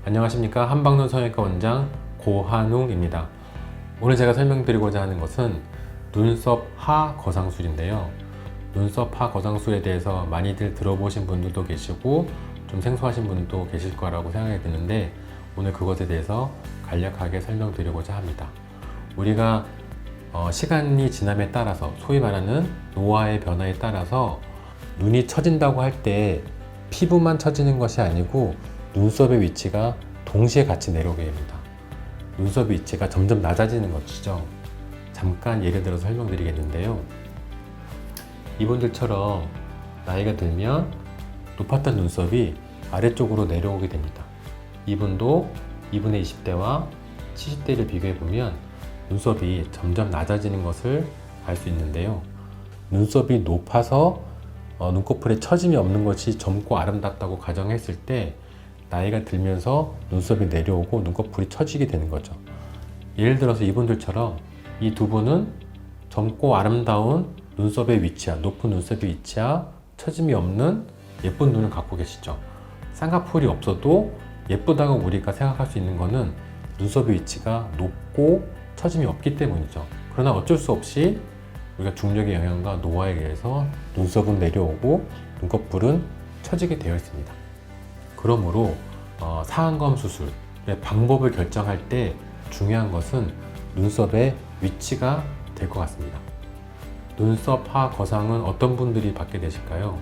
안녕하십니까. 한방눈 성형외과 원장 고한웅입니다. 오늘 제가 설명드리고자 하는 것은 눈썹 하 거상술인데요. 눈썹 하 거상술에 대해서 많이들 들어보신 분들도 계시고 좀 생소하신 분도 계실 거라고 생각이 드는데, 오늘 그것에 대해서 간략하게 설명드리고자 합니다. 우리가 시간이 지남에 따라서, 소위 말하는 노화의 변화에 따라서 눈이 처진다고 할 때 피부만 처지는 것이 아니고 눈썹의 위치가 동시에 같이 내려오게 됩니다. 눈썹의 위치가 점점 낮아지는 것이죠. 잠깐 예를 들어서 설명드리겠는데요. 이분들처럼 나이가 들면 높았던 눈썹이 아래쪽으로 내려오게 됩니다. 이분도 이분의 20대와 70대를 비교해보면 눈썹이 점점 낮아지는 것을 알 수 있는데요. 눈썹이 높아서 눈꺼풀에 처짐이 없는 것이 젊고 아름답다고 가정했을 때 나이가 들면서 눈썹이 내려오고 눈꺼풀이 처지게 되는 거죠. 예를 들어서 이분들처럼 이 두 분은 젊고 아름다운 눈썹의 위치와 높은 눈썹의 위치와 처짐이 없는 예쁜 눈을 갖고 계시죠. 쌍꺼풀이 없어도 예쁘다고 우리가 생각할 수 있는 것은 눈썹의 위치가 높고 처짐이 없기 때문이죠. 그러나 어쩔 수 없이 우리가 중력의 영향과 노화에 의해서 눈썹은 내려오고 눈꺼풀은 처지게 되어 있습니다. 그러므로 상안검 수술의 방법을 결정할 때 중요한 것은 눈썹의 위치가 될 것 같습니다. 눈썹 하 거상은 어떤 분들이 받게 되실까요?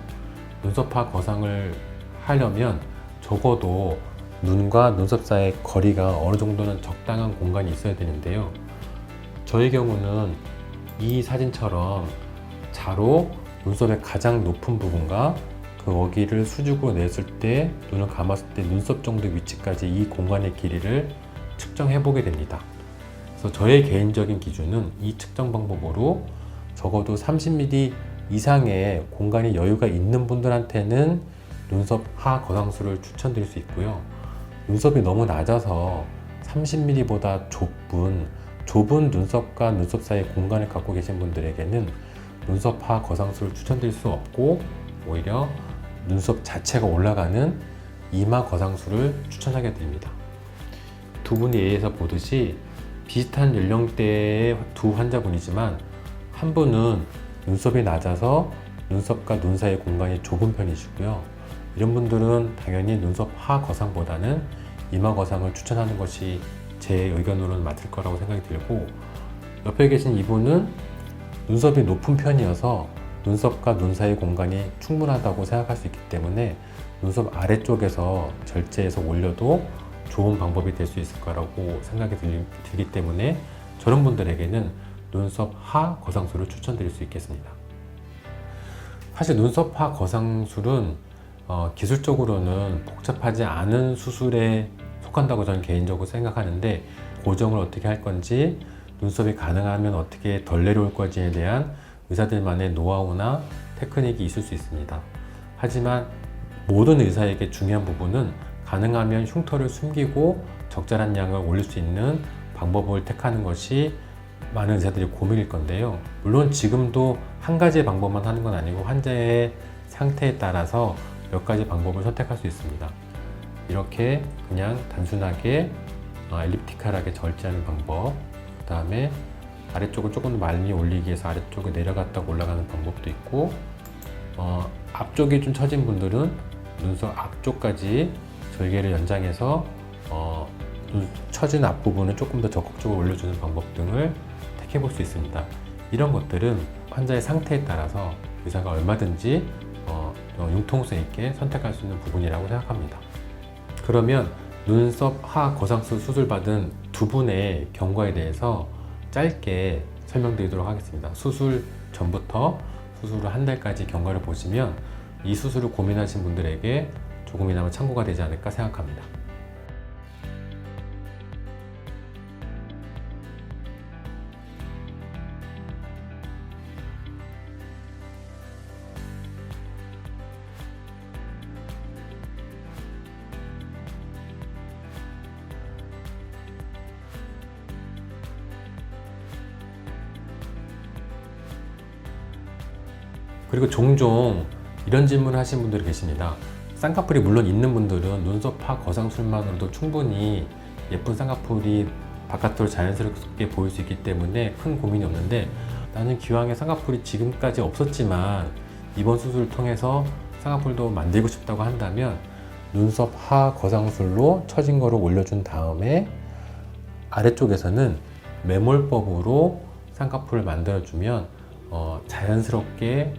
눈썹 하 거상을 하려면 적어도 눈과 눈썹 사이의 거리가 어느 정도는 적당한 공간이 있어야 되는데요. 저의 경우는 이 사진처럼 자로 눈썹의 가장 높은 부분과 그 어기를 수직으로 냈을 때, 눈을 감았을 때 눈썹 정도 위치까지 이 공간의 길이를 측정해 보게 됩니다. 그래서 저의 개인적인 기준은 이 측정 방법으로 적어도 30mm 이상의 공간이 여유가 있는 분들한테는 눈썹 하 거상술을 추천드릴 수 있고요. 눈썹이 너무 낮아서 30mm보다 좁은 눈썹과 눈썹 사이의 공간을 갖고 계신 분들에게는 눈썹 하 거상술을 추천드릴 수 없고, 오히려 눈썹 자체가 올라가는 이마 거상술을 추천하게 됩니다. 두 분이 예에서 보듯이 비슷한 연령대의 두 환자분이지만 한 분은 눈썹이 낮아서 눈썹과 눈 사이의 공간이 좁은 편이시고요. 이런 분들은 당연히 눈썹 하 거상보다는 이마 거상을 추천하는 것이 제 의견으로는 맞을 거라고 생각이 들고, 옆에 계신 이분은 눈썹이 높은 편이어서 눈썹과 눈 사이 공간이 충분하다고 생각할 수 있기 때문에 눈썹 아래쪽에서 절제해서 올려도 좋은 방법이 될 수 있을 거라고 생각이 들기 때문에 저런 분들에게는 눈썹 하 거상술을 추천드릴 수 있겠습니다. 사실 눈썹 하 거상술은 기술적으로는 복잡하지 않은 수술에 속한다고 저는 개인적으로 생각하는데, 고정을 어떻게 할 건지, 눈썹이 가능하면 어떻게 덜 내려올 건지에 대한 의사들만의 노하우나 테크닉이 있을 수 있습니다. 하지만 모든 의사에게 중요한 부분은 가능하면 흉터를 숨기고 적절한 양을 올릴 수 있는 방법을 택하는 것이 많은 의사들의 고민일 건데요. 물론 지금도 한 가지의 방법만 하는 건 아니고 환자의 상태에 따라서 몇 가지 방법을 선택할 수 있습니다. 이렇게 그냥 단순하게 엘립티컬하게 절제하는 방법, 그 다음에 아래쪽을 조금 더 많이 올리기 위해서 아래쪽에 내려갔다가 올라가는 방법도 있고, 앞쪽이 좀 처진 분들은 눈썹 앞쪽까지 절개를 연장해서 처진 앞부분을 조금 더 적극적으로 올려주는 방법 등을 택해 볼 수 있습니다. 이런 것들은 환자의 상태에 따라서 의사가 얼마든지 융통성 있게 선택할 수 있는 부분이라고 생각합니다. 그러면 눈썹 하 거상술 수술받은 두 분의 경과에 대해서 짧게 설명드리도록 하겠습니다. 수술 전부터 수술 후 한 달까지 경과를 보시면 이 수술을 고민하신 분들에게 조금이나마 참고가 되지 않을까 생각합니다. 그리고 종종 이런 질문을 하시는 분들이 계십니다. 쌍꺼풀이 물론 있는 분들은 눈썹파 거상술만으로도 충분히 예쁜 쌍꺼풀이 바깥으로 자연스럽게 보일 수 있기 때문에 큰 고민이 없는데, 나는 기왕에 쌍꺼풀이 지금까지 없었지만 이번 수술을 통해서 쌍꺼풀도 만들고 싶다고 한다면 눈썹 하 거상술로 처진 거를 올려준 다음에 아래쪽에서는 매몰법으로 쌍꺼풀을 만들어주면 자연스럽게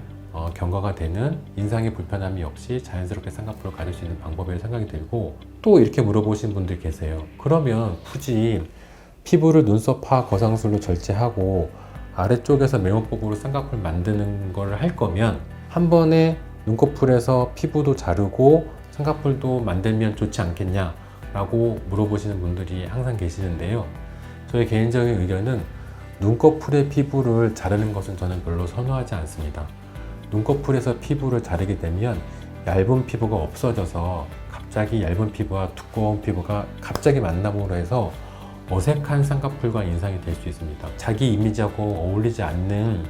경과가 되는, 인상의 불편함이 없이 자연스럽게 쌍꺼풀을 가질 수 있는 방법이라고 생각이 들고, 또 이렇게 물어보시는 분들 계세요. 그러면 굳이 피부를 눈썹 하 거상술로 절제하고 아래쪽에서 매몰법으로 쌍꺼풀 만드는 걸 할 거면 한 번에 눈꺼풀에서 피부도 자르고 쌍꺼풀도 만들면 좋지 않겠냐 라고 물어보시는 분들이 항상 계시는데요. 저의 개인적인 의견은 눈꺼풀의 피부를 자르는 것은 저는 별로 선호하지 않습니다. 눈꺼풀에서 피부를 자르게 되면 얇은 피부가 없어져서 갑자기 얇은 피부와 두꺼운 피부가 갑자기 만남으로 해서 어색한 쌍꺼풀과 인상이 될 수 있습니다. 자기 이미지하고 어울리지 않는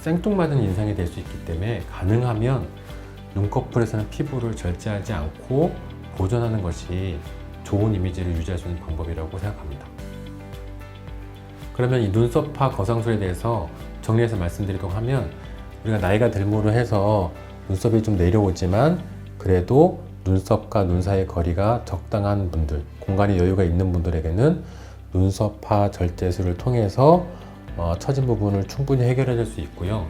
생뚱맞은 인상이 될 수 있기 때문에 가능하면 눈꺼풀에서는 피부를 절제하지 않고 보존하는 것이 좋은 이미지를 유지할 수 있는 방법이라고 생각합니다. 그러면 이 눈썹파 거상술에 대해서 정리해서 말씀드리도록 하면, 우리가 나이가 들므로 해서 눈썹이 좀 내려오지만 그래도 눈썹과 눈 사이의 거리가 적당한 분들, 공간이 여유가 있는 분들에게는 눈썹파 절제술을 통해서 처진 부분을 충분히 해결해 줄 수 있고요.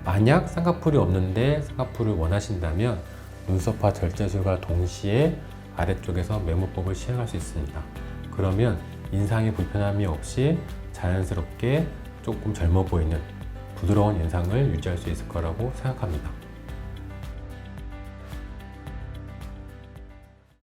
만약 쌍꺼풀이 없는데 쌍꺼풀을 원하신다면 눈썹파 절제술과 동시에 아래쪽에서 매몰법을 시행할 수 있습니다. 그러면 인상의 불편함이 없이 자연스럽게 조금 젊어 보이는 부드러운 인상을 유지할 수 있을 거라고 생각합니다.